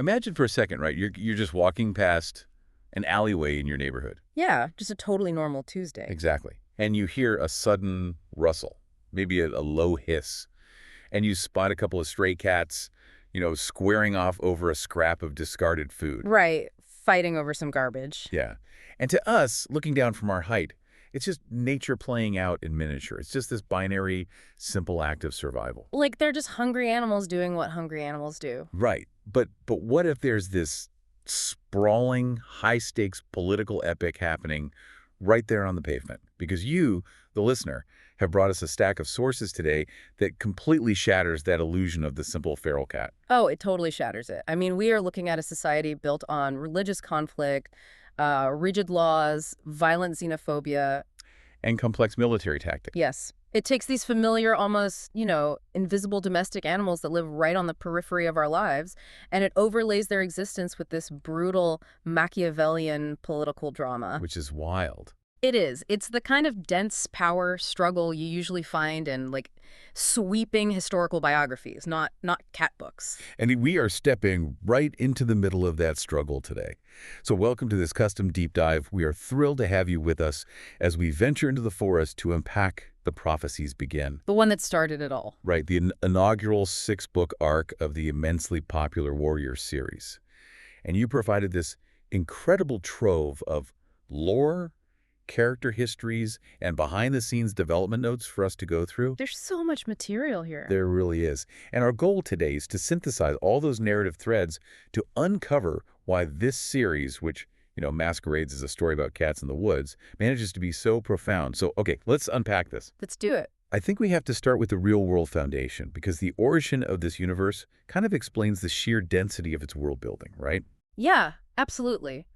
Imagine for a second, right? You're just walking past an alleyway in your neighborhood. Yeah, just a totally normal Tuesday. Exactly. And you hear a sudden rustle, maybe a low hiss, and you spot a couple of stray cats, squaring off over a scrap of discarded food. Right, fighting over some garbage. Yeah. And to us, looking down from our height, it's just nature playing out in miniature. It's just this binary, simple act of survival. Like they're just hungry animals doing what hungry animals do. Right. But what if there's this sprawling, high-stakes political epic happening right there on the pavement? Because you, the listener, have brought us a stack of sources today that completely shatters that illusion of the simple feral cat. Oh, it totally shatters it. I mean, we are looking at a society built on religious conflict, rigid laws, violent xenophobia. And complex military tactics. Yes. It takes these familiar, almost, invisible domestic animals that live right on the periphery of our lives, and it overlays their existence with this brutal Machiavellian political drama. Which is wild. It is. It's the kind of dense power struggle you usually find in, like, sweeping historical biographies, not cat books. And we are stepping right into the middle of that struggle today. So welcome to this custom deep dive. We are thrilled to have you with us as we venture into the forest to unpack the prophecies begin. The one that started it all. Right, the inaugural 6-book arc of the immensely popular Warrior series. And you provided this incredible trove of lore, character histories, and behind-the-scenes development notes for us to go through. There's so much material here. There really is. And our goal today is to synthesize all those narrative threads to uncover why this series, which masquerades as a story about cats in the woods, manages to be so profound. So, okay, let's unpack this. Let's do it. I think we have to start with the real-world foundation, because the origin of this universe kind of explains the sheer density of its world building, right? Yeah, absolutely.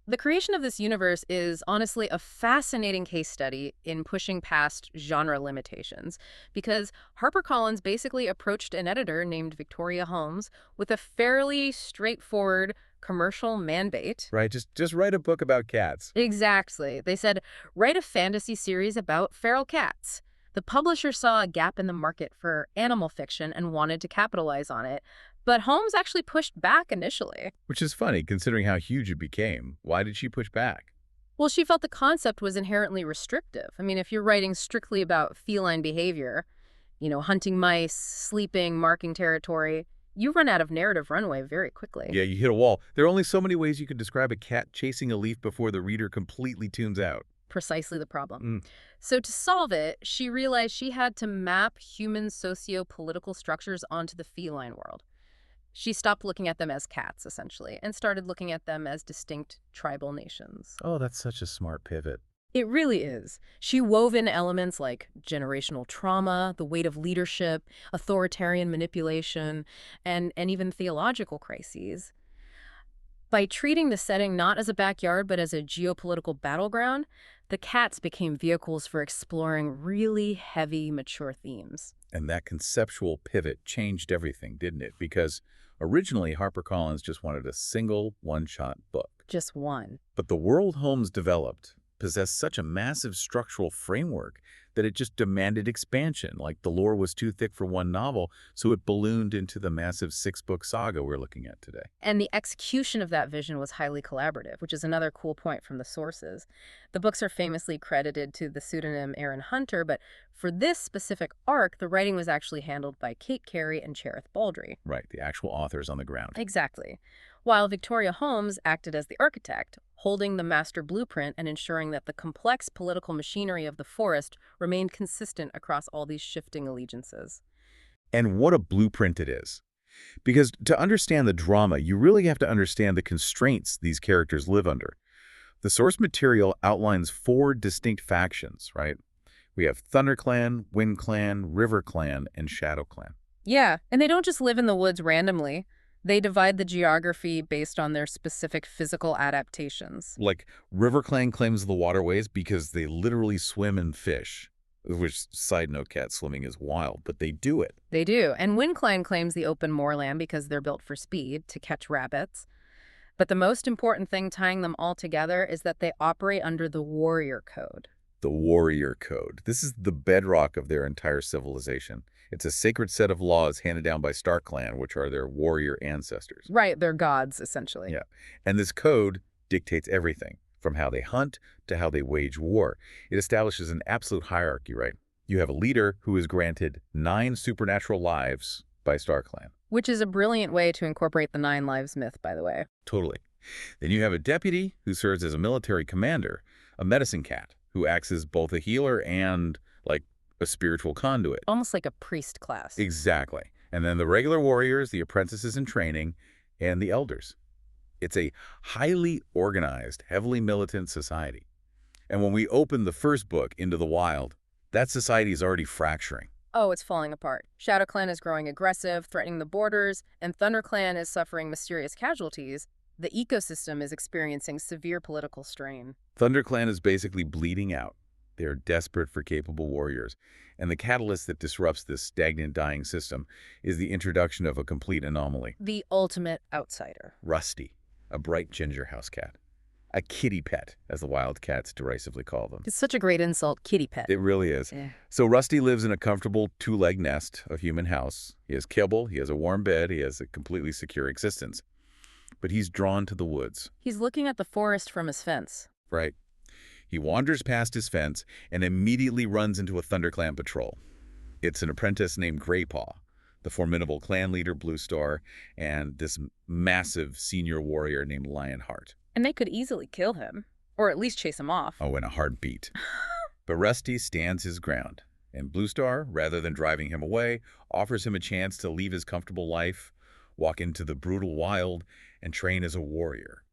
The creation of this universe is honestly a fascinating case study in pushing past genre limitations, because HarperCollins basically approached an editor named Victoria Holmes with a fairly straightforward commercial mandate. Right, just write a book about cats. Exactly. They said, write a fantasy series about feral cats. The publisher saw a gap in the market for animal fiction and wanted to capitalize on it. But Holmes actually pushed back initially. Which is funny, considering how huge it became. Why did she push back? Well, she felt the concept was inherently restrictive. I mean, if you're writing strictly about feline behavior, hunting mice, sleeping, marking territory, you run out of narrative runway very quickly. Yeah, you hit a wall. There are only so many ways you can describe a cat chasing a leaf before the reader completely tunes out. Precisely the problem. So to solve it, she realized she had to map human socio-political structures onto the feline world. She stopped looking at them as cats, essentially, and started looking at them as distinct tribal nations. Oh, that's such a smart pivot. It really is. She wove in elements like generational trauma, the weight of leadership, authoritarian manipulation, and even theological crises. By treating the setting not as a backyard but as a geopolitical battleground, the cats became vehicles for exploring really heavy, mature themes. And that conceptual pivot changed everything, didn't it? Because originally, HarperCollins just wanted a single, one-shot book. Just one. But the world Holmes developed possessed such a massive structural framework that it just demanded expansion. Like the lore was too thick for one novel, so it ballooned into the massive 6-book saga we're looking at today. And the execution of that vision was highly collaborative, which is another cool point from the sources. The books are famously credited to the pseudonym Aaron Hunter, but for this specific arc, the writing was actually handled by Kate Carey and Cherith Baldry. Right, the actual authors on the ground. Exactly. While Victoria Holmes acted as the architect, holding the master blueprint and ensuring that the complex political machinery of the forest remained consistent across all these shifting allegiances. And what a blueprint it is. Because to understand the drama, you really have to understand the constraints these characters live under. The source material outlines 4 distinct factions, right? We have ThunderClan, WindClan, RiverClan, and ShadowClan. Yeah, and they don't just live in the woods randomly. They divide the geography based on their specific physical adaptations. Like, RiverClan claims the waterways because they literally swim and fish. Which, side note, cat swimming is wild, but they do it. They do. And WindClan claims the open moorland because they're built for speed, to catch rabbits. But the most important thing tying them all together is that they operate under the warrior code. The warrior code. This is the bedrock of their entire civilization. It's a sacred set of laws handed down by StarClan, which are their warrior ancestors. Right, they're gods, essentially. Yeah. And this code dictates everything, from how they hunt to how they wage war. It establishes an absolute hierarchy, right? You have a leader who is granted 9 supernatural lives by StarClan. Which is a brilliant way to incorporate the 9 lives myth, by the way. Totally. Then you have a deputy who serves as a military commander, a medicine cat, who acts as both a healer and, like, a spiritual conduit. Almost like a priest class. Exactly. And then the regular warriors, the apprentices in training, and the elders. It's a highly organized, heavily militant society. And when we open the first book, Into the Wild, that society is already fracturing. Oh, it's falling apart. ShadowClan is growing aggressive, threatening the borders, and ThunderClan is suffering mysterious casualties. The ecosystem is experiencing severe political strain. ThunderClan is basically bleeding out. They are desperate for capable warriors. And the catalyst that disrupts this stagnant, dying system is the introduction of a complete anomaly. The ultimate outsider. Rusty, a bright ginger house cat. A kitty pet, as the wildcats derisively call them. It's such a great insult, kitty pet. It really is. Yeah. So Rusty lives in a comfortable 2-leg nest, a human house. He has kibble, he has a warm bed, he has a completely secure existence. But he's drawn to the woods. He's looking at the forest from his fence. Right. He wanders past his fence and immediately runs into a ThunderClan patrol. It's an apprentice named Greypaw, the formidable clan leader Bluestar, and this massive senior warrior named Lionheart. And they could easily kill him, or at least chase him off. Oh, in a heartbeat. But Rusty stands his ground, and Bluestar, rather than driving him away, offers him a chance to leave his comfortable life, walk into the brutal wild, and train as a warrior,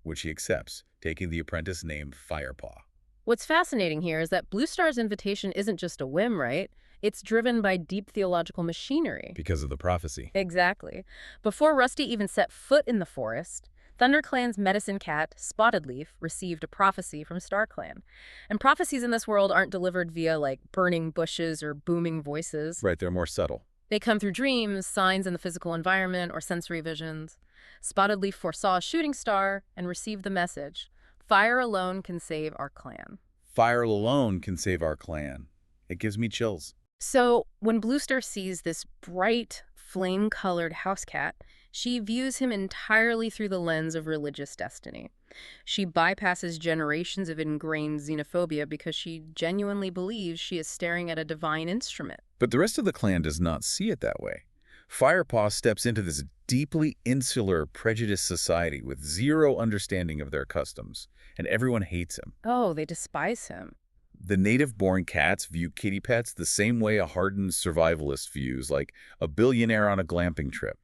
which he accepts, taking the apprentice named Firepaw. What's fascinating here is that Bluestar's invitation isn't just a whim, right? It's driven by deep theological machinery. Because of the prophecy. Exactly. Before Rusty even set foot in the forest, ThunderClan's medicine cat, Spotted Leaf, received a prophecy from StarClan. And prophecies in this world aren't delivered via, like, burning bushes or booming voices. Right, they're more subtle. They come through dreams, signs in the physical environment, or sensory visions. Spotted Leaf foresaw a shooting star and received the message, "Fire alone can save our clan." Fire alone can save our clan. It gives me chills. So when Bluestar sees this bright, flame-colored house cat, she views him entirely through the lens of religious destiny. She bypasses generations of ingrained xenophobia because she genuinely believes she is staring at a divine instrument. But the rest of the clan does not see it that way. Firepaw steps into this deeply insular, prejudiced society with zero understanding of their customs, and everyone hates him. Oh, they despise him. The native-born cats view kitty pets the same way a hardened survivalist views, like a billionaire on a glamping trip.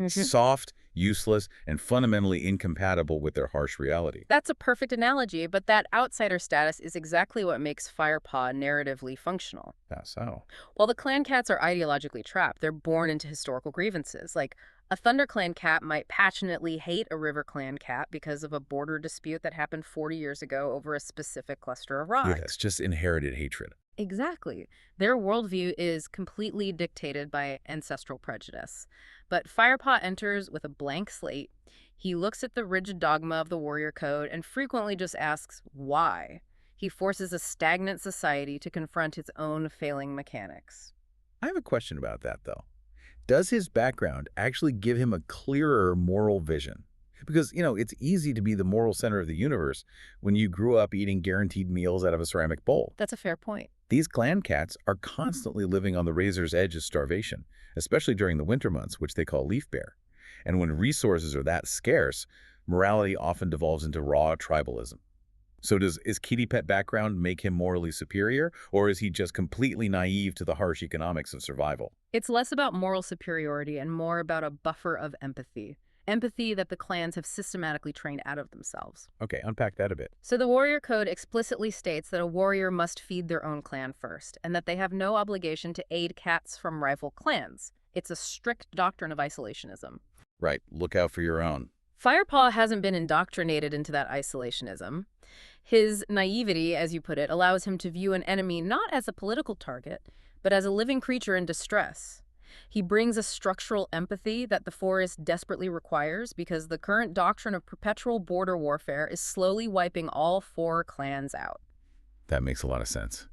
Soft, useless, and fundamentally incompatible with their harsh reality. That's a perfect analogy, but that outsider status is exactly what makes Firepaw narratively functional. That's how. While the clan cats are ideologically trapped, they're born into historical grievances. Like, a ThunderClan cat might passionately hate a RiverClan cat because of a border dispute that happened 40 years ago over a specific cluster of rocks. Yeah, that's just inherited hatred. Exactly. Their worldview is completely dictated by ancestral prejudice. But Firepaw enters with a blank slate. He looks at the rigid dogma of the warrior code and frequently just asks, why? He forces a stagnant society to confront its own failing mechanics. I have a question about that, though. Does his background actually give him a clearer moral vision? Because, it's easy to be the moral center of the universe when you grew up eating guaranteed meals out of a ceramic bowl. That's a fair point. These clan cats are constantly living on the razor's edge of starvation, especially during the winter months, which they call leaf bare. And when resources are that scarce, morality often devolves into raw tribalism. So is kitty pet background make him morally superior, or is he just completely naive to the harsh economics of survival? It's less about moral superiority and more about a buffer of empathy. Empathy that the clans have systematically trained out of themselves. Okay, unpack that a bit. So the warrior code explicitly states that a warrior must feed their own clan first, and that they have no obligation to aid cats from rival clans. It's a strict doctrine of isolationism. Right, look out for your own. Firepaw hasn't been indoctrinated into that isolationism. His naivety, as you put it, allows him to view an enemy not as a political target, but as a living creature in distress. He brings a structural empathy that the forest desperately requires because the current doctrine of perpetual border warfare is slowly wiping all 4 clans out. That makes a lot of sense.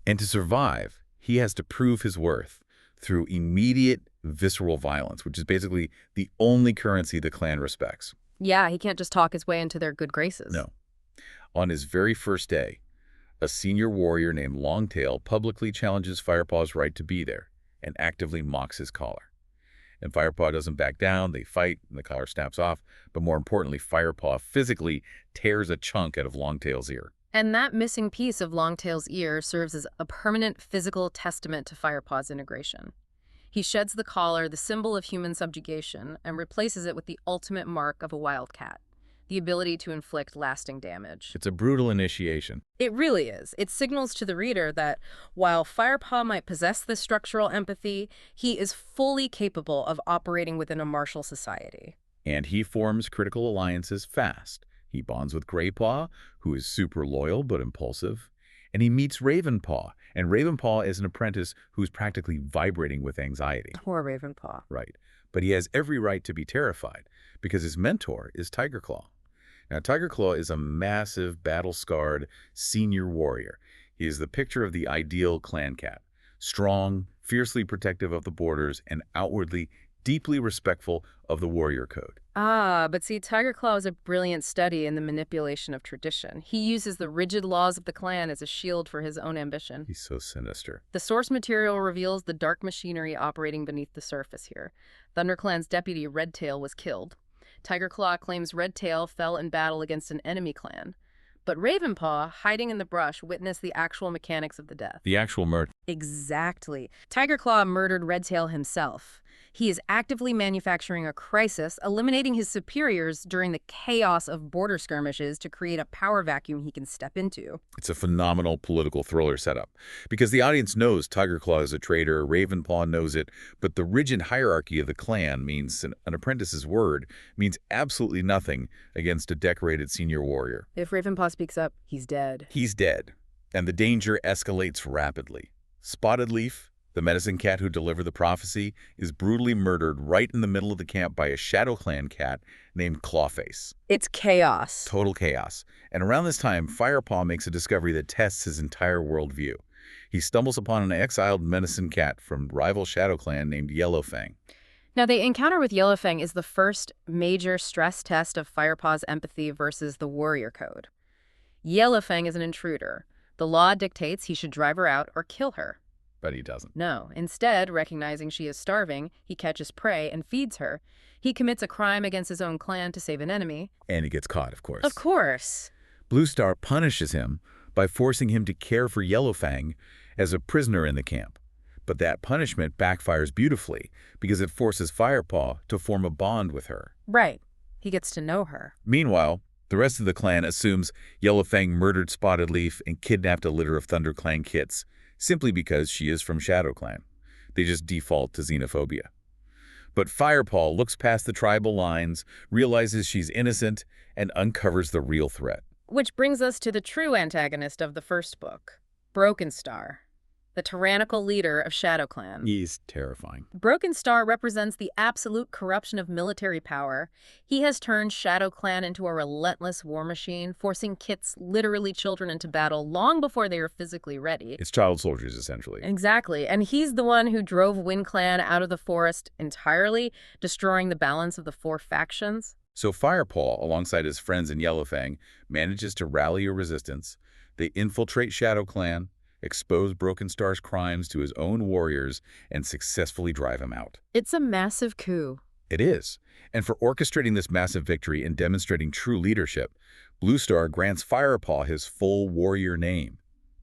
And to survive, he has to prove his worth through immediate visceral violence, which is basically the only currency the clan respects. Yeah, he can't just talk his way into their good graces. No. On his very first day, a senior warrior named Longtail publicly challenges Firepaw's right to be there and actively mocks his collar. And Firepaw doesn't back down, they fight, and the collar snaps off. But more importantly, Firepaw physically tears a chunk out of Longtail's ear. And that missing piece of Longtail's ear serves as a permanent physical testament to Firepaw's integration. He sheds the collar, the symbol of human subjugation, and replaces it with the ultimate mark of a wildcat, the ability to inflict lasting damage. It's a brutal initiation. It really is. It signals to the reader that while Firepaw might possess this structural empathy, he is fully capable of operating within a martial society. And he forms critical alliances fast. He bonds with Greypaw, who is super loyal but impulsive, and he meets Ravenpaw. And Ravenpaw is an apprentice who's practically vibrating with anxiety. Poor Ravenpaw. Right. But he has every right to be terrified because his mentor is Tigerclaw. Now, Tigerclaw is a massive, battle-scarred senior warrior. He is the picture of the ideal clan cat. Strong, fiercely protective of the borders, and outwardly deeply respectful of the warrior code. But see, Tigerclaw is a brilliant study in the manipulation of tradition. He uses the rigid laws of the clan as a shield for his own ambition. He's so sinister. The source material reveals the dark machinery operating beneath the surface here. ThunderClan's deputy, Redtail, was killed. Tigerclaw claims Redtail fell in battle against an enemy clan. But Ravenpaw, hiding in the brush, witnessed the actual mechanics of the death. The actual murder. Exactly. Tigerclaw murdered Redtail himself. He is actively manufacturing a crisis, eliminating his superiors during the chaos of border skirmishes to create a power vacuum he can step into. It's a phenomenal political thriller setup because the audience knows Tigerclaw is a traitor, Ravenpaw knows it, but the rigid hierarchy of the clan means an apprentice's word means absolutely nothing against a decorated senior warrior. If Ravenpaw speaks up, he's dead. He's dead, and the danger escalates rapidly. Spotted Leaf, the medicine cat who delivered the prophecy, is brutally murdered right in the middle of the camp by a Shadow Clan cat named Clawface. It's chaos. Total chaos. And around this time, Firepaw makes a discovery that tests his entire worldview. He stumbles upon an exiled medicine cat from rival Shadow Clan named Yellowfang. Now, the encounter with Yellowfang is the first major stress test of Firepaw's empathy versus the warrior code. Yellowfang is an intruder. The law dictates he should drive her out or kill her. But he doesn't. No. Instead, recognizing she is starving, he catches prey and feeds her. He commits a crime against his own clan to save an enemy. And he gets caught, of course. Of course. Bluestar punishes him by forcing him to care for Yellowfang as a prisoner in the camp. But that punishment backfires beautifully because it forces Firepaw to form a bond with her. Right. He gets to know her. Meanwhile, the rest of the clan assumes Yellowfang murdered Spotted Leaf and kidnapped a litter of ThunderClan kits, simply because she is from Shadow Clan. They just default to xenophobia. But Firepaw looks past the tribal lines, realizes she's innocent, and uncovers the real threat. Which brings us to the true antagonist of the first book, Broken Star, the tyrannical leader of Shadow Clan. He's terrifying. Broken Star represents the absolute corruption of military power. He has turned Shadow Clan into a relentless war machine, forcing kits, literally children, into battle long before they are physically ready. It's child soldiers, essentially. Exactly. And he's the one who drove Wind Clan out of the forest entirely, destroying the balance of the four factions. So Firepaw, alongside his friends in Yellowfang, manages to rally a resistance. They infiltrate Shadow Clan, expose Broken Star's crimes to his own warriors, and successfully drive him out. It's a massive coup. It is. And for orchestrating this massive victory and demonstrating true leadership, Bluestar grants Firepaw his full warrior name,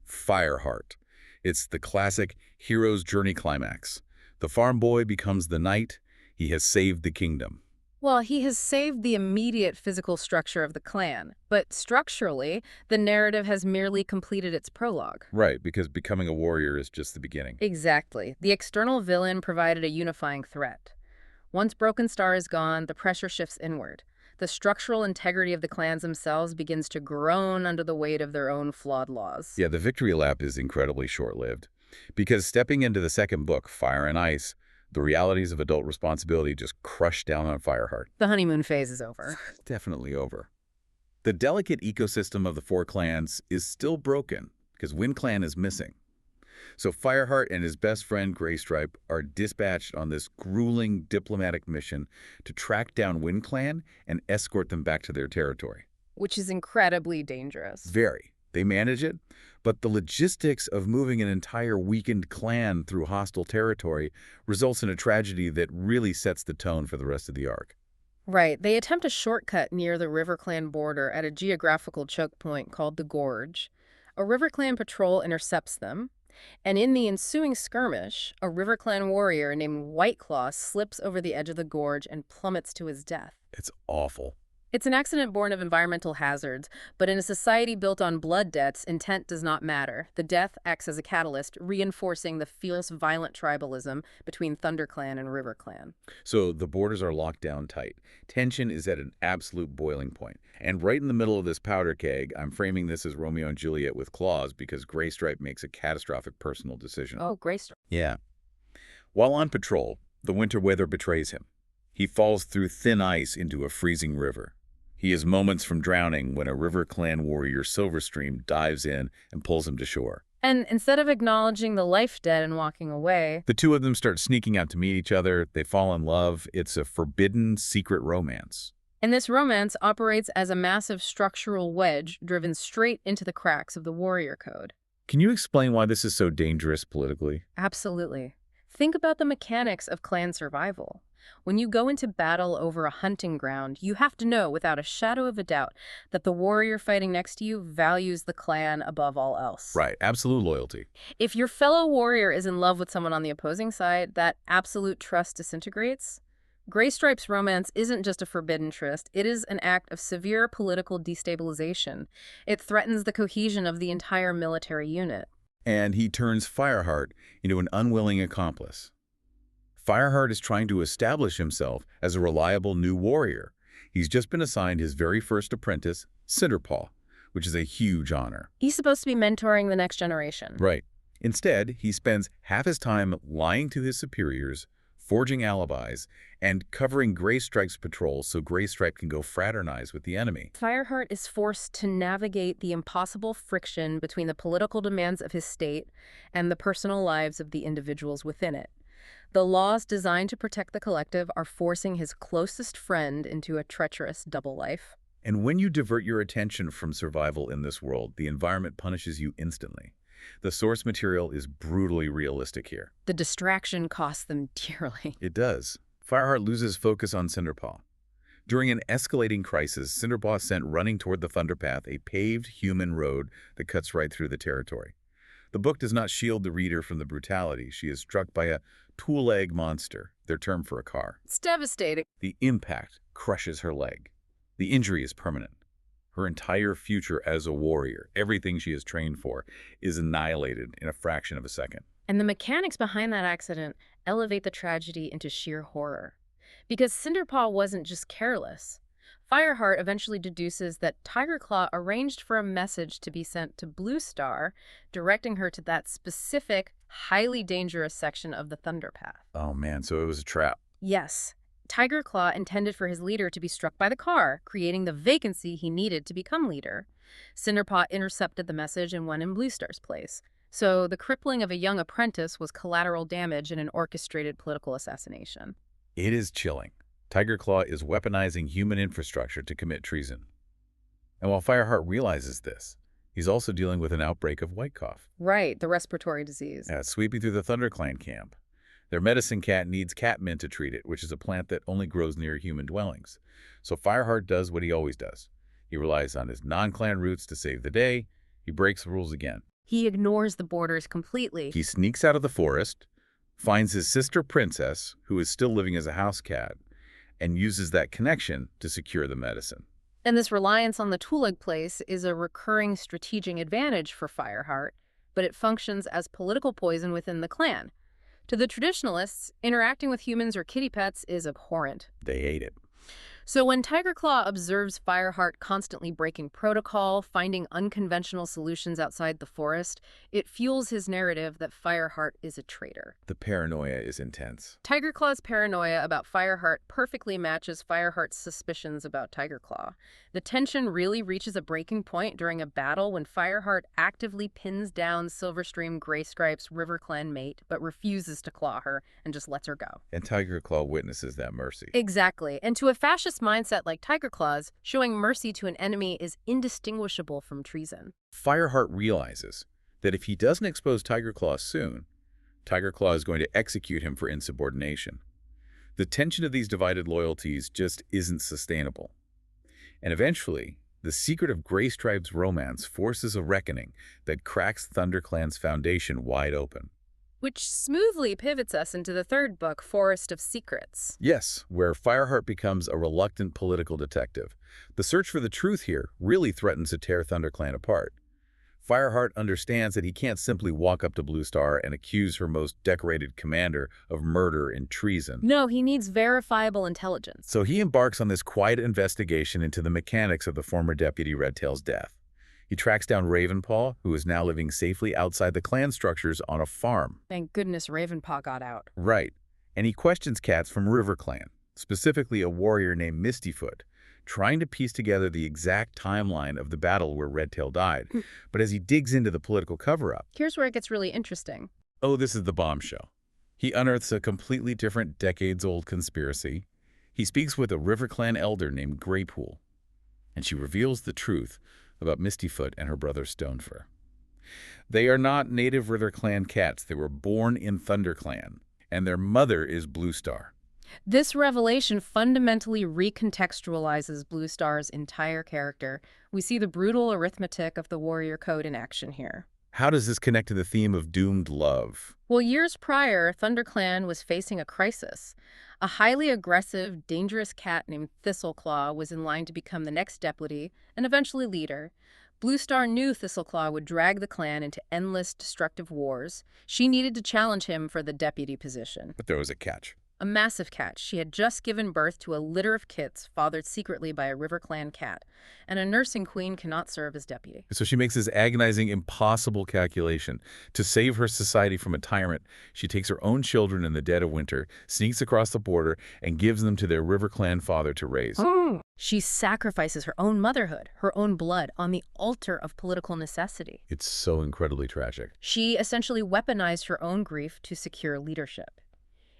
Fireheart. It's the classic hero's journey climax. The farm boy becomes the knight. He has saved the kingdom. Well, he has saved the immediate physical structure of the clan, but structurally, the narrative has merely completed its prologue. Right, because becoming a warrior is just the beginning. Exactly. The external villain provided a unifying threat. Once Broken Star is gone, the pressure shifts inward. The structural integrity of the clans themselves begins to groan under the weight of their own flawed laws. Yeah, the victory lap is incredibly short-lived. Because stepping into the second book, Fire and Ice, the realities of adult responsibility just crush down on Fireheart. The honeymoon phase is over. Definitely over. The delicate ecosystem of the four clans is still broken. because WindClan is missing. So Fireheart and his best friend Graystripe are dispatched on this grueling diplomatic mission to track down WindClan and escort them back to their territory. Which is incredibly dangerous. Very. They manage it, but the logistics of moving an entire weakened clan through hostile territory results in a tragedy that really sets the tone for the rest of the arc. Right. They attempt a shortcut near the RiverClan border at a geographical choke point called the Gorge. A RiverClan patrol intercepts them, and in the ensuing skirmish, a RiverClan warrior named Whiteclaw slips over the edge of the gorge and plummets to his death. It's awful. It's an accident born of environmental hazards, but in a society built on blood debts, intent does not matter. The death acts as a catalyst, reinforcing the fierce, violent tribalism between ThunderClan and RiverClan. So the borders are locked down tight. Tension is at an absolute boiling point. And right in the middle of this powder keg, I'm framing this as Romeo and Juliet with claws because Graystripe makes a catastrophic personal decision. Oh, Graystripe. Yeah. While on patrol, the winter weather betrays him. He falls through thin ice into a freezing river. He is moments from drowning when a RiverClan warrior, Silverstream, dives in and pulls him to shore. And instead of acknowledging the life debt and walking away, The two of them start sneaking out to meet each other. They fall in love. It's a forbidden, secret romance. and this romance operates as a massive structural wedge driven straight into the cracks of the warrior code. Can you explain why this is so dangerous politically? Absolutely. Think about the mechanics of clan survival. When you go into battle over a hunting ground, you have to know without a shadow of a doubt that the warrior fighting next to you values the clan above all else. Right, absolute loyalty. If your fellow warrior is in love with someone on the opposing side, that absolute trust disintegrates. Graystripe's romance isn't just a forbidden tryst, it is an act of severe political destabilization. It threatens the cohesion of the entire military unit. And he turns Fireheart into an unwilling accomplice. Fireheart is trying to establish himself as a reliable new warrior. He's just been assigned his very first apprentice, Cinderpaw, which is a huge honor. He's supposed to be mentoring the next generation. Right. Instead, he spends half his time lying to his superiors, forging alibis, and covering Graystripe's patrols so Graystripe can go fraternize with the enemy. Fireheart is forced to navigate the impossible friction between the political demands of his state and the personal lives of the individuals within it. The laws designed to protect the collective are forcing his closest friend into a treacherous double life. And when you divert your attention from survival in this world, the environment punishes you instantly. The source material is brutally realistic here. The distraction costs them dearly. It does. Fireheart loses focus on Cinderpaw. During an escalating crisis, Cinderpaw sent running toward the Thunderpath a paved human road that cuts right through the territory. The book does not shield the reader from the brutality. She is struck by a tool-leg monster, their term for a car. It's devastating. The impact crushes her leg. The injury is permanent. Her entire future as a warrior, everything she is trained for, is annihilated in a fraction of a second. And the mechanics behind that accident elevate the tragedy into sheer horror. Because Cinderpaw wasn't just careless. Fireheart eventually deduces that Tigerclaw arranged for a message to be sent to Blue Star, directing her to that specific, highly dangerous section of the Thunderpath. Oh man, so it was a trap. Yes, Tigerclaw intended for his leader to be struck by the car, creating the vacancy he needed to become leader. Cinderpaw intercepted the message and went in Blue Star's place. So the crippling of a young apprentice was collateral damage in an orchestrated political assassination. It is chilling. Tigerclaw is weaponizing human infrastructure to commit treason. And while Fireheart realizes this, he's also dealing with an outbreak of white cough. Right, the respiratory disease. It's sweeping through the ThunderClan camp. Their medicine cat needs catmint to treat it, which is a plant that only grows near human dwellings. So Fireheart does what he always does. He relies on his non-clan roots to save the day. He breaks the rules again. He ignores the borders completely. He sneaks out of the forest, finds his sister Princess, who is still living as a house cat, and uses that connection to secure the medicine. And this reliance on the Tulag place is a recurring strategic advantage for Fireheart, but it functions as political poison within the clan. To the traditionalists, interacting with humans or kitty pets is abhorrent. They ate it. So when Tigerclaw observes Fireheart constantly breaking protocol, finding unconventional solutions outside the forest, it fuels his narrative that Fireheart is a traitor. The paranoia is intense. Tigerclaw's paranoia about Fireheart perfectly matches Fireheart's suspicions about Tigerclaw. The tension really reaches a breaking point during a battle when Fireheart actively pins down Silverstream Greystripe's RiverClan mate, but refuses to claw her and just lets her go. And Tiger Claw witnesses that mercy. Exactly. And to a fascist mindset like Tigerclaw's, showing mercy to an enemy is indistinguishable from treason. Fireheart realizes that if he doesn't expose Tiger Claw soon, Tiger Claw is going to execute him for insubordination. The tension of these divided loyalties just isn't sustainable. And eventually, the secret of Greystripe's romance forces a reckoning that cracks ThunderClan's foundation wide open. Which smoothly pivots us into the third book, Forest of Secrets. Yes, where Fireheart becomes a reluctant political detective. The search for the truth here really threatens to tear ThunderClan apart. Fireheart understands that he can't simply walk up to Blue Star and accuse her most decorated commander of murder and treason. No, he needs verifiable intelligence. So he embarks on this quiet investigation into the mechanics of the former Deputy Redtail's death. He tracks down Ravenpaw, who is now living safely outside the clan structures on a farm. Thank goodness Ravenpaw got out. Right. And he questions cats from RiverClan, specifically a warrior named Mistyfoot, trying to piece together the exact timeline of the battle where Redtail died. But as he digs into the political cover-up... Here's where it gets really interesting. Oh, this is the bombshell. He unearths a completely different decades-old conspiracy. He speaks with a RiverClan elder named Greypool, and she reveals the truth about Mistyfoot and her brother Stonefur. They are not native RiverClan cats. They were born in ThunderClan, and their mother is Blue Star. This revelation fundamentally recontextualizes Blue Star's entire character. We see the brutal arithmetic of the warrior code in action here. How does this connect to the theme of doomed love? Well, years prior, ThunderClan was facing a crisis. A highly aggressive, dangerous cat named Thistleclaw was in line to become the next deputy and eventually leader. Blue Star knew Thistleclaw would drag the clan into endless destructive wars. She needed to challenge him for the deputy position. But there was a catch. A massive catch. She had just given birth to a litter of kits fathered secretly by a RiverClan cat, and a nursing queen cannot serve as deputy. So she makes this agonizing, impossible calculation. To save her society from a tyrant, she takes her own children in the dead of winter, sneaks across the border, and gives them to their RiverClan father to raise. She sacrifices her own motherhood, her own blood, on the altar of political necessity. It's so incredibly tragic. She essentially weaponized her own grief to secure leadership.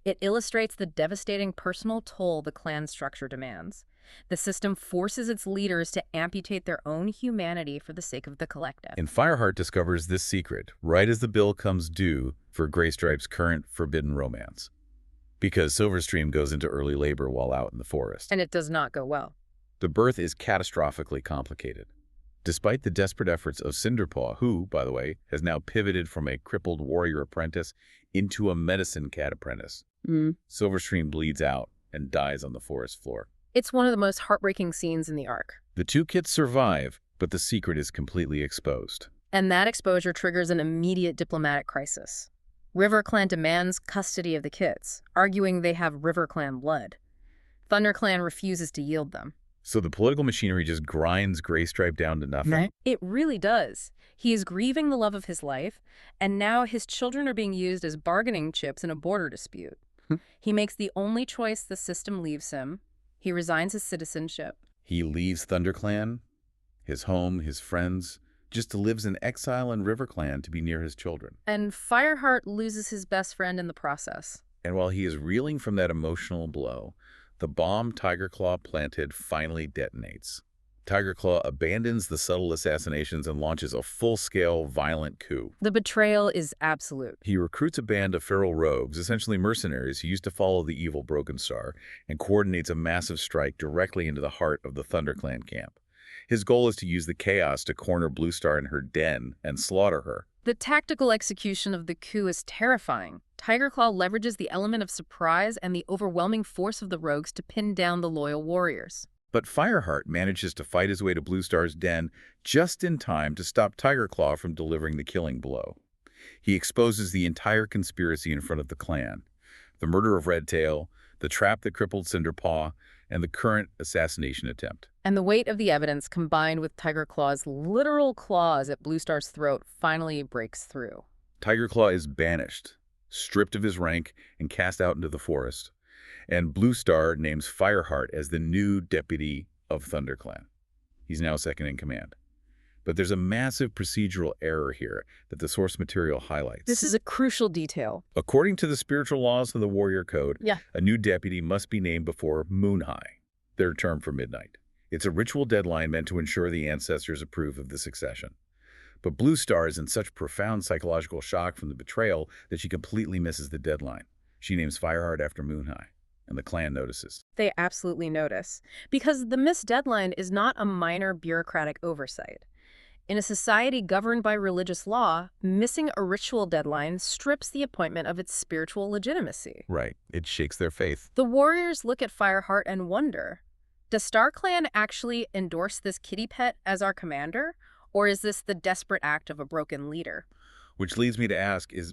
It illustrates the devastating personal toll the clan structure demands. The system forces its leaders to amputate their own humanity for the sake of the collective. And Fireheart discovers this secret right as the bill comes due for Greystripe's current forbidden romance. Because Silverstream goes into early labor while out in the forest. And it does not go well. The birth is catastrophically complicated. Despite the desperate efforts of Cinderpaw, who, by the way, has now pivoted from a crippled warrior apprentice into a medicine cat apprentice, Silverstream bleeds out and dies on the forest floor. It's one of the most heartbreaking scenes in the arc. The two kits survive, but the secret is completely exposed. And that exposure triggers an immediate diplomatic crisis. RiverClan demands custody of the kits, arguing they have RiverClan blood. ThunderClan refuses to yield them. So the political machinery just grinds Greystripe down to nothing. It really does. He is grieving the love of his life, and now his children are being used as bargaining chips in a border dispute. He makes the only choice the system leaves him. He resigns his citizenship. He leaves ThunderClan, his home, his friends, just lives in exile in RiverClan to be near his children. And Fireheart loses his best friend in the process. And while he is reeling from that emotional blow, the bomb Tigerclaw planted finally detonates. Tigerclaw abandons the subtle assassinations and launches a full-scale, violent coup. The betrayal is absolute. He recruits a band of feral rogues, essentially mercenaries who used to follow the evil Broken Star, and coordinates a massive strike directly into the heart of the ThunderClan camp. His goal is to use the chaos to corner Blue Star in her den and slaughter her. The tactical execution of the coup is terrifying. Tigerclaw leverages the element of surprise and the overwhelming force of the rogues to pin down the loyal warriors. But Fireheart manages to fight his way to Blue Star's den just in time to stop Tigerclaw from delivering the killing blow. He exposes the entire conspiracy in front of the clan. The murder of Redtail, the trap that crippled Cinderpaw, and the current assassination attempt. And the weight of the evidence combined with Tiger Claw's literal claws at Blue Star's throat finally breaks through. Tiger Claw is banished, stripped of his rank, and cast out into the forest. And Blue Star names Fireheart as the new deputy of ThunderClan. He's now second in command. But there's a massive procedural error here that the source material highlights. This is a crucial detail. According to the spiritual laws of the Warrior Code, a new deputy must be named before Moon High, their term for midnight. It's a ritual deadline meant to ensure the ancestors approve of the succession. But Blue Star is in such profound psychological shock from the betrayal that she completely misses the deadline. She names Fireheart after Moon High, and the clan notices. They absolutely notice, because the missed deadline is not a minor bureaucratic oversight. In a society governed by religious law, missing a ritual deadline strips the appointment of its spiritual legitimacy. Right. It shakes their faith. The warriors look at Fireheart and wonder, does StarClan actually endorse this kitty pet as our commander? Or is this the desperate act of a broken leader? Which leads me to ask, is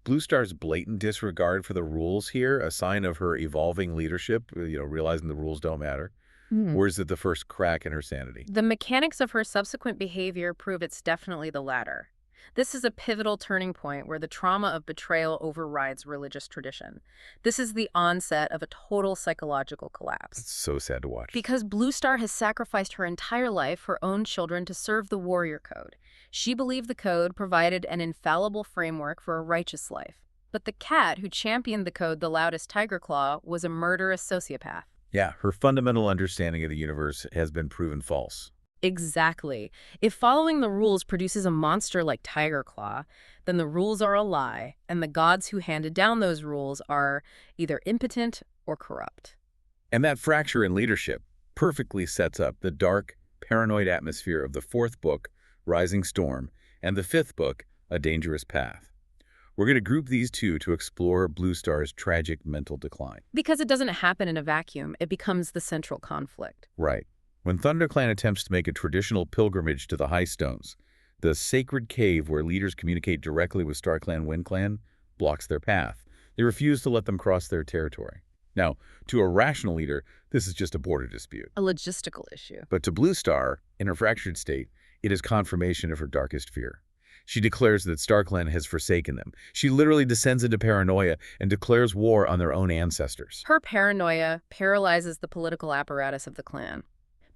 Blue Star's blatant disregard for the rules here a sign of her evolving leadership, realizing the rules don't matter? Or is it the first crack in her sanity? The mechanics of her subsequent behavior prove it's definitely the latter. This is a pivotal turning point where the trauma of betrayal overrides religious tradition. This is the onset of a total psychological collapse. It's so sad to watch. Because Blue Star has sacrificed her entire life, her own children, to serve the Warrior Code. She believed the code provided an infallible framework for a righteous life. But the cat who championed the code the loudest, Tiger Claw, was a murderous sociopath. Yeah, her fundamental understanding of the universe has been proven false. Exactly. If following the rules produces a monster like Tiger Claw, then the rules are a lie, and the gods who handed down those rules are either impotent or corrupt. And that fracture in leadership perfectly sets up the dark, paranoid atmosphere of the fourth book, Rising Storm, and the fifth book, A Dangerous Path. We're going to group these two to explore Blue Star's tragic mental decline. Because it doesn't happen in a vacuum, it becomes the central conflict. Right. When ThunderClan attempts to make a traditional pilgrimage to the High Stones, the sacred cave where leaders communicate directly with StarClan WindClan blocks their path. They refuse to let them cross their territory. Now, to a rational leader, this is just a border dispute. A logistical issue. But to Blue Star, in her fractured state, it is confirmation of her darkest fear. She declares that StarClan has forsaken them. She literally descends into paranoia and declares war on their own ancestors. Her paranoia paralyzes the political apparatus of the clan.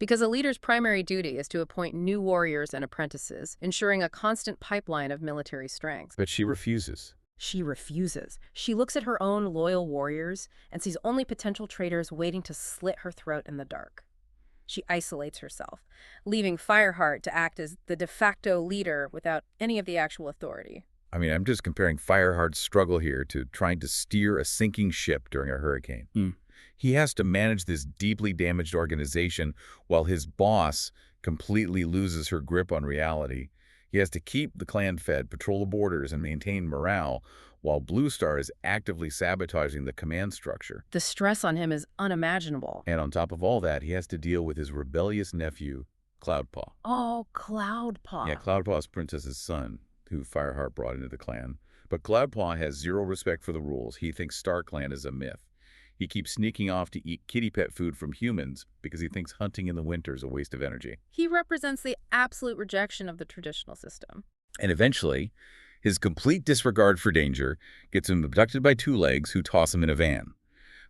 Because a leader's primary duty is to appoint new warriors and apprentices, ensuring a constant pipeline of military strength. But she refuses. She refuses. She looks at her own loyal warriors and sees only potential traitors waiting to slit her throat in the dark. She isolates herself, leaving Fireheart to act as the de facto leader without any of the actual authority. I mean, I'm just comparing Fireheart's struggle here to trying to steer a sinking ship during a hurricane. He has to manage this deeply damaged organization while his boss completely loses her grip on reality. He has to keep the clan fed, patrol the borders, and maintain morale, while Blue Star is actively sabotaging the command structure. The stress on him is unimaginable. And on top of all that, he has to deal with his rebellious nephew, Cloudpaw. Oh, Cloudpaw. Yeah, Cloudpaw is Princess's son, who Fireheart brought into the clan. But Cloudpaw has zero respect for the rules. He thinks StarClan is a myth. He keeps sneaking off to eat kitty pet food from humans because he thinks hunting in the winter is a waste of energy. He represents the absolute rejection of the traditional system. And eventually, his complete disregard for danger gets him abducted by two legs who toss him in a van.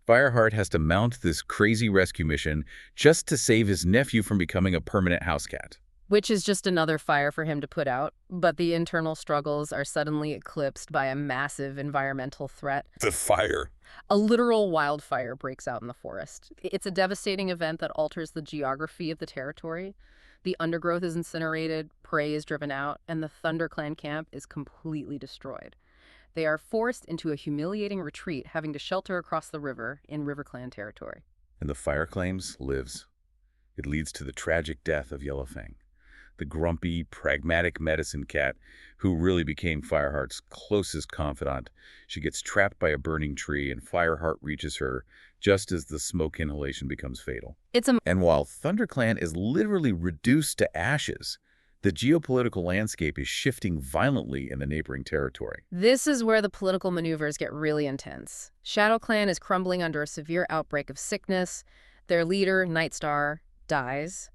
Fireheart has to mount this crazy rescue mission just to save his nephew from becoming a permanent house cat. Which is just another fire for him to put out, but the internal struggles are suddenly eclipsed by a massive environmental threat. The fire. A literal wildfire breaks out in the forest. It's a devastating event that alters the geography of the territory. The undergrowth is incinerated, prey is driven out, and the ThunderClan camp is completely destroyed. They are forced into a humiliating retreat, having to shelter across the river in RiverClan territory. And the fire claims lives. It leads to the tragic death of Yellowfang, the grumpy, pragmatic medicine cat who really became Fireheart's closest confidant. She gets trapped by a burning tree, and Fireheart reaches her just as the smoke inhalation becomes fatal. And while ThunderClan is literally reduced to ashes, the geopolitical landscape is shifting violently in the neighboring territory. This is where the political maneuvers get really intense. ShadowClan is crumbling under a severe outbreak of sickness. Their leader, Nightstar, dies.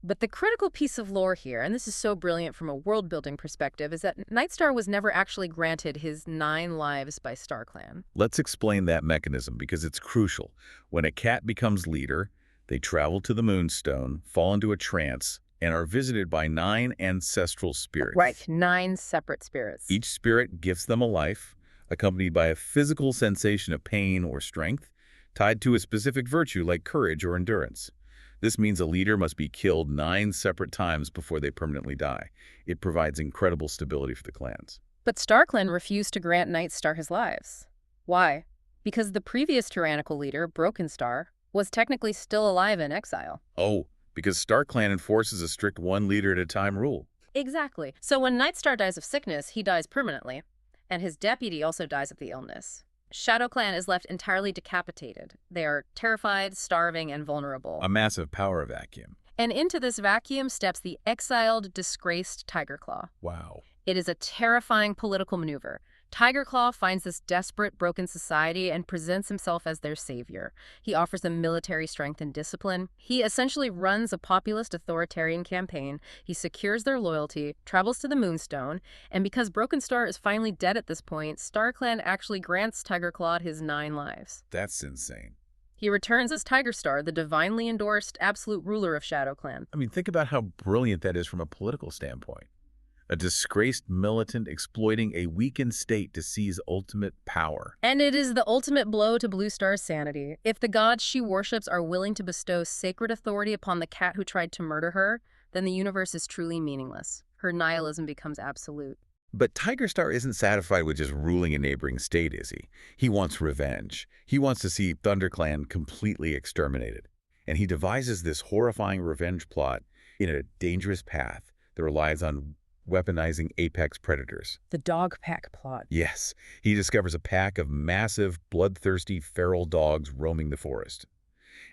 But the critical piece of lore here, and this is so brilliant from a world-building perspective, is that Nightstar was never actually granted his 9 lives by StarClan. Let's explain that mechanism because it's crucial. When a cat becomes leader, they travel to the Moonstone, fall into a trance, and are visited by 9 ancestral spirits. Right, 9 separate spirits. Each spirit gives them a life, accompanied by a physical sensation of pain or strength, tied to a specific virtue like courage or endurance. This means a leader must be killed 9 separate times before they permanently die. It provides incredible stability for the clans. But StarClan refused to grant Nightstar his lives. Why? Because the previous tyrannical leader, Broken Star, was technically still alive in exile. Oh, because StarClan enforces a strict one leader at a time rule. Exactly. So when Nightstar dies of sickness, he dies permanently, and his deputy also dies of the illness. ShadowClan is left entirely decapitated. They are terrified, starving, and vulnerable. A massive power vacuum. And into this vacuum steps the exiled, disgraced Tigerclaw. Wow. It is a terrifying political maneuver. Tigerclaw finds this desperate, broken society and presents himself as their savior. He offers them military strength and discipline. He essentially runs a populist authoritarian campaign. He secures their loyalty, travels to the Moonstone, and because Broken Star is finally dead at this point, StarClan actually grants Tigerclaw his 9 lives. That's insane. He returns as Tigerstar, the divinely endorsed absolute ruler of ShadowClan. I mean, think about how brilliant that is from a political standpoint. A disgraced militant exploiting a weakened state to seize ultimate power. And it is the ultimate blow to Blue Star's sanity. If the gods she worships are willing to bestow sacred authority upon the cat who tried to murder her, then the universe is truly meaningless. Her nihilism becomes absolute. But Tigerstar isn't satisfied with just ruling a neighboring state, is he? He wants revenge. He wants to see ThunderClan completely exterminated. And he devises this horrifying revenge plot in a dangerous path that relies on weaponizing apex predators. The dog pack plot. Yes, he discovers a pack of massive, bloodthirsty, feral dogs roaming the forest.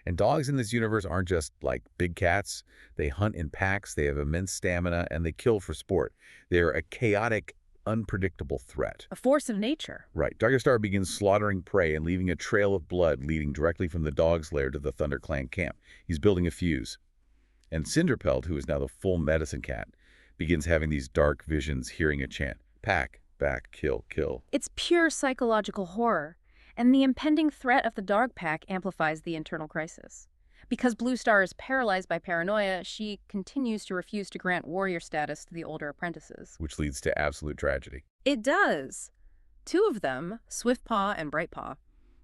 And dogs in this universe aren't just like big cats. They hunt in packs, they have immense stamina, and they kill for sport. They're a chaotic, unpredictable threat. A force of nature. Right. Tigerstar begins slaughtering prey and leaving a trail of blood leading directly from the dog's lair to the ThunderClan camp. He's building a fuse. And Cinderpelt, who is now the full medicine cat, begins having these dark visions, hearing a chant. Pack, back, kill, kill. It's pure psychological horror. And the impending threat of the dog pack amplifies the internal crisis. Because Blue Star is paralyzed by paranoia, she continues to refuse to grant warrior status to the older apprentices. Which leads to absolute tragedy. It does. 2 of them, Swiftpaw and Brightpaw,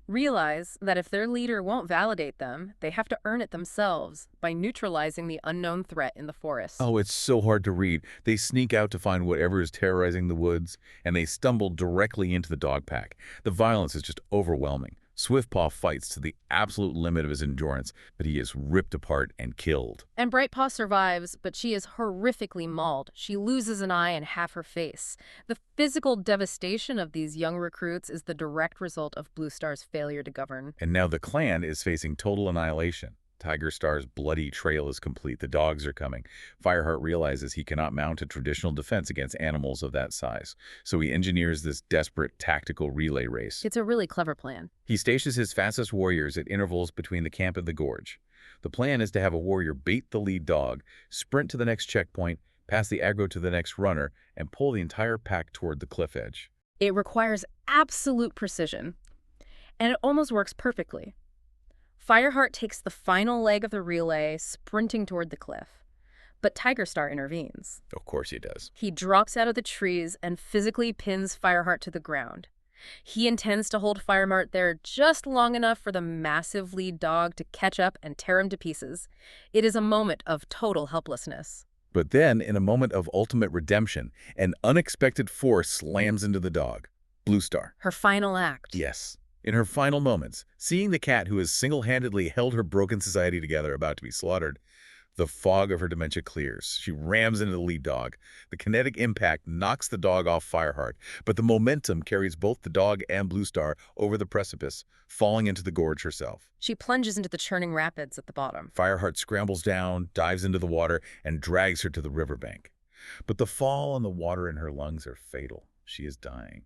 realize that if their leader won't validate them, they have to earn it themselves by neutralizing the unknown threat in the forest. Oh, it's so hard to read. They sneak out to find whatever is terrorizing the woods, and they stumble directly into the dog pack. The violence is just overwhelming. Swiftpaw fights to the absolute limit of his endurance, but he is ripped apart and killed. And Brightpaw survives, but she is horrifically mauled. She loses an eye and half her face. The physical devastation of these young recruits is the direct result of Blue Star's failure to govern. And now the clan is facing total annihilation. Tigerstar's bloody trail is complete. The dogs are coming. Fireheart realizes he cannot mount a traditional defense against animals of that size, so he engineers this desperate tactical relay race. It's a really clever plan. He stations his fastest warriors at intervals between the camp and the gorge. The plan is to have a warrior bait the lead dog, sprint to the next checkpoint, pass the aggro to the next runner, and pull the entire pack toward the cliff edge. It requires absolute precision, and it almost works perfectly. Fireheart takes the final leg of the relay, sprinting toward the cliff. But Tigerstar intervenes. Of course he does. He drops out of the trees and physically pins Fireheart to the ground. He intends to hold Fireheart there just long enough for the massive lead dog to catch up and tear him to pieces. It is a moment of total helplessness. But then, in a moment of ultimate redemption, an unexpected force slams into the dog. Blue Star. Her final act. Yes. In her final moments, seeing the cat who has single-handedly held her broken society together about to be slaughtered, the fog of her dementia clears. She rams into the lead dog. The kinetic impact knocks the dog off Fireheart, but the momentum carries both the dog and Blue Star over the precipice, falling into the gorge herself. She plunges into the churning rapids at the bottom. Fireheart scrambles down, dives into the water, and drags her to the riverbank. But the fall and the water in her lungs are fatal. She is dying.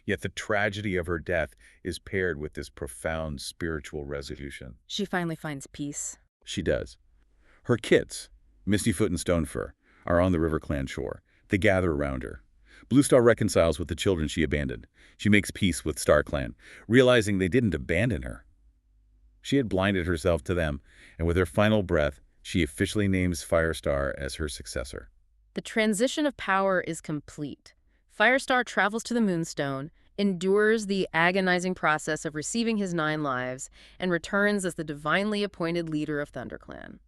Yet the tragedy of her death is paired with this profound spiritual resolution. She finally finds peace. She does. Her kids, Mistyfoot and Stonefur, are on the River Clan shore. They gather around her. Bluestar reconciles with the children she abandoned. She makes peace with StarClan, realizing they didn't abandon her. She had blinded herself to them, and with her final breath, she officially names Firestar as her successor. The transition of power is complete. Firestar travels to the Moonstone, endures the agonizing process of receiving his 9 lives, and returns as the divinely appointed leader of ThunderClan.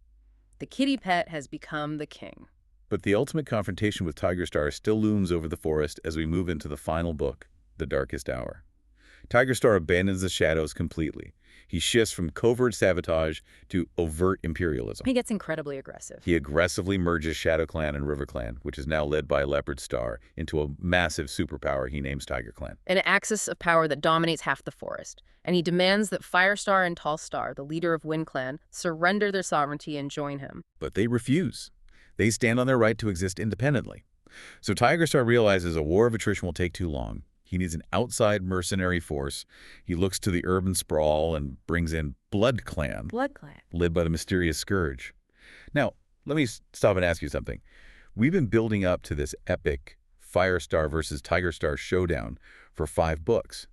The kitty pet has become the king. But the ultimate confrontation with Tigerstar still looms over the forest as we move into the final book, The Darkest Hour. Tigerstar abandons the shadows completely. He shifts from covert sabotage to overt imperialism. He gets incredibly aggressive. He aggressively merges ShadowClan and RiverClan, which is now led by Leopard Star, into a massive superpower he names TigerClan. An axis of power that dominates half the forest, and he demands that Firestar and Tallstar, the leader of WindClan, surrender their sovereignty and join him. But they refuse. They stand on their right to exist independently. So Tigerstar realizes a war of attrition will take too long. He needs an outside mercenary force. He looks to the urban sprawl and brings in BloodClan, led by the mysterious Scourge. Now, let me stop and ask you something. We've been building up to this epic Firestar versus Tigerstar showdown for 5 books.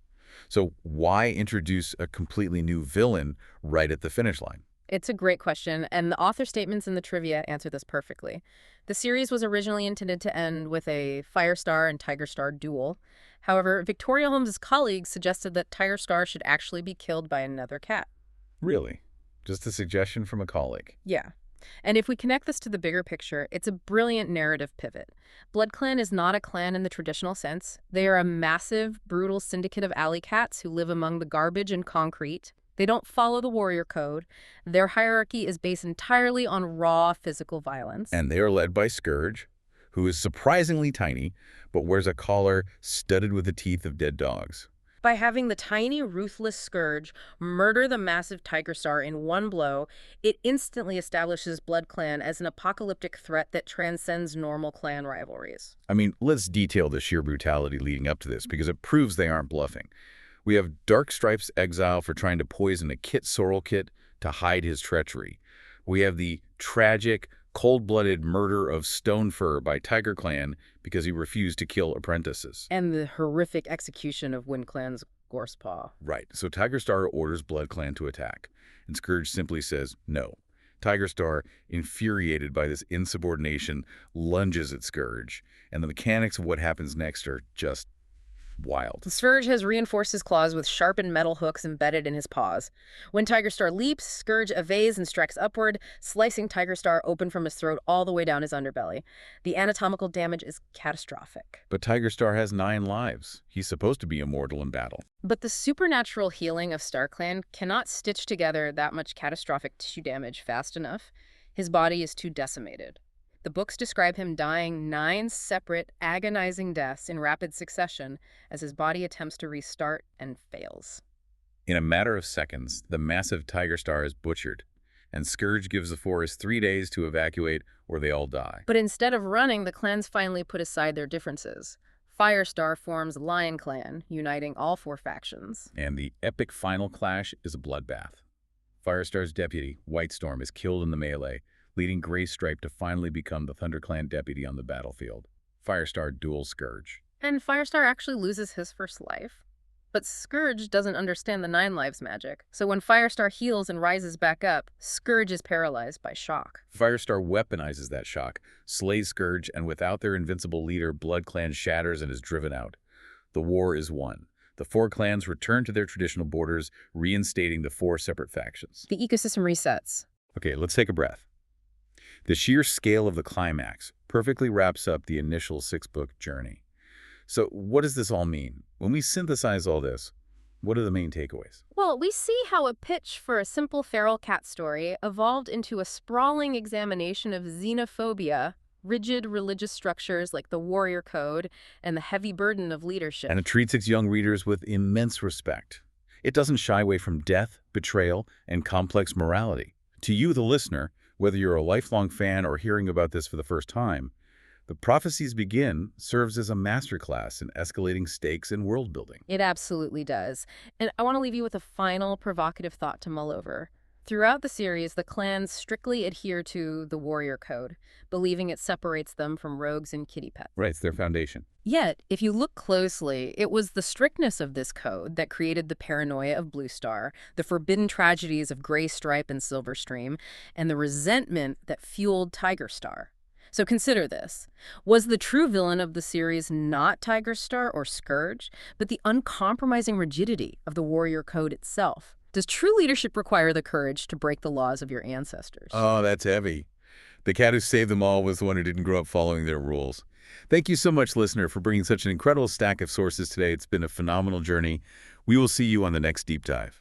So why introduce a completely new villain right at the finish line? It's a great question, and the author statements in the trivia answer this perfectly. The series was originally intended to end with a Firestar and Tigerstar duel. However, Victoria Holmes's colleagues suggested that Tigerstar should actually be killed by another cat. Really? Just a suggestion from a colleague? Yeah. And if we connect this to the bigger picture, it's a brilliant narrative pivot. BloodClan is not a clan in the traditional sense. They are a massive, brutal syndicate of alley cats who live among the garbage and concrete. They don't follow the warrior code. Their hierarchy is based entirely on raw physical violence. And they are led by Scourge, who is surprisingly tiny, but wears a collar studded with the teeth of dead dogs. By having the tiny, ruthless Scourge murder the massive Tigerstar in one blow, it instantly establishes BloodClan as an apocalyptic threat that transcends normal clan rivalries. I mean, let's detail the sheer brutality leading up to this, because it proves they aren't bluffing. We have Darkstripe's exile for trying to poison a Kit Sorrel kit to hide his treachery. We have the tragic, cold-blooded murder of Stonefur by TigerClan because he refused to kill apprentices. And the horrific execution of WindClan's Gorsepaw. Right, so Tigerstar orders BloodClan to attack, and Scourge simply says no. Tigerstar, infuriated by this insubordination, lunges at Scourge, and the mechanics of what happens next are just wild. The Scourge has reinforced his claws with sharpened metal hooks embedded in his paws. When Tigerstar leaps, Scourge evades and strikes upward, slicing Tigerstar open from his throat all the way down his underbelly. The anatomical damage is catastrophic. But Tigerstar has 9 lives. He's supposed to be immortal in battle. But the supernatural healing of StarClan cannot stitch together that much catastrophic tissue damage fast enough. His body is too decimated. The books describe him dying 9 separate, agonizing deaths in rapid succession as his body attempts to restart and fails. In a matter of seconds, the massive Tigerstar is butchered, and Scourge gives the forest 3 days to evacuate or they all die. But instead of running, the clans finally put aside their differences. Firestar forms Lion Clan, uniting all 4 factions. And the epic final clash is a bloodbath. Firestar's deputy, Whitestorm, is killed in the melee, leading Graystripe to finally become the ThunderClan deputy on the battlefield. Firestar duels Scourge. And Firestar actually loses his first life. But Scourge doesn't understand the 9 lives magic. So when Firestar heals and rises back up, Scourge is paralyzed by shock. Firestar weaponizes that shock, slays Scourge, and without their invincible leader, BloodClan shatters and is driven out. The war is won. The 4 clans return to their traditional borders, reinstating the 4 separate factions. The ecosystem resets. Okay, let's take a breath. The sheer scale of the climax perfectly wraps up the initial 6-book journey. So what does this all mean? When we synthesize all this, what are the main takeaways? Well, we see how a pitch for a simple feral cat story evolved into a sprawling examination of xenophobia, rigid religious structures like the warrior code, and the heavy burden of leadership. And it treats its young readers with immense respect. It doesn't shy away from death, betrayal, and complex morality. To you, the listener, whether you're a lifelong fan or hearing about this for the first time, The Prophecies Begin serves as a masterclass in escalating stakes and world building. It absolutely does. And I want to leave you with a final provocative thought to mull over. Throughout the series, the clans strictly adhere to the warrior code, believing it separates them from rogues and kitty pets. Right, it's their foundation. Yet, if you look closely, it was the strictness of this code that created the paranoia of Blue Star, the forbidden tragedies of Gray Stripe and Silverstream, and the resentment that fueled Tiger Star. So consider this. Was the true villain of the series not Tiger Star or Scourge, but the uncompromising rigidity of the warrior code itself? Does true leadership require the courage to break the laws of your ancestors? Oh, that's heavy. The cat who saved them all was the one who didn't grow up following their rules. Thank you so much, listener, for bringing such an incredible stack of sources today. It's been a phenomenal journey. We will see you on the next deep dive.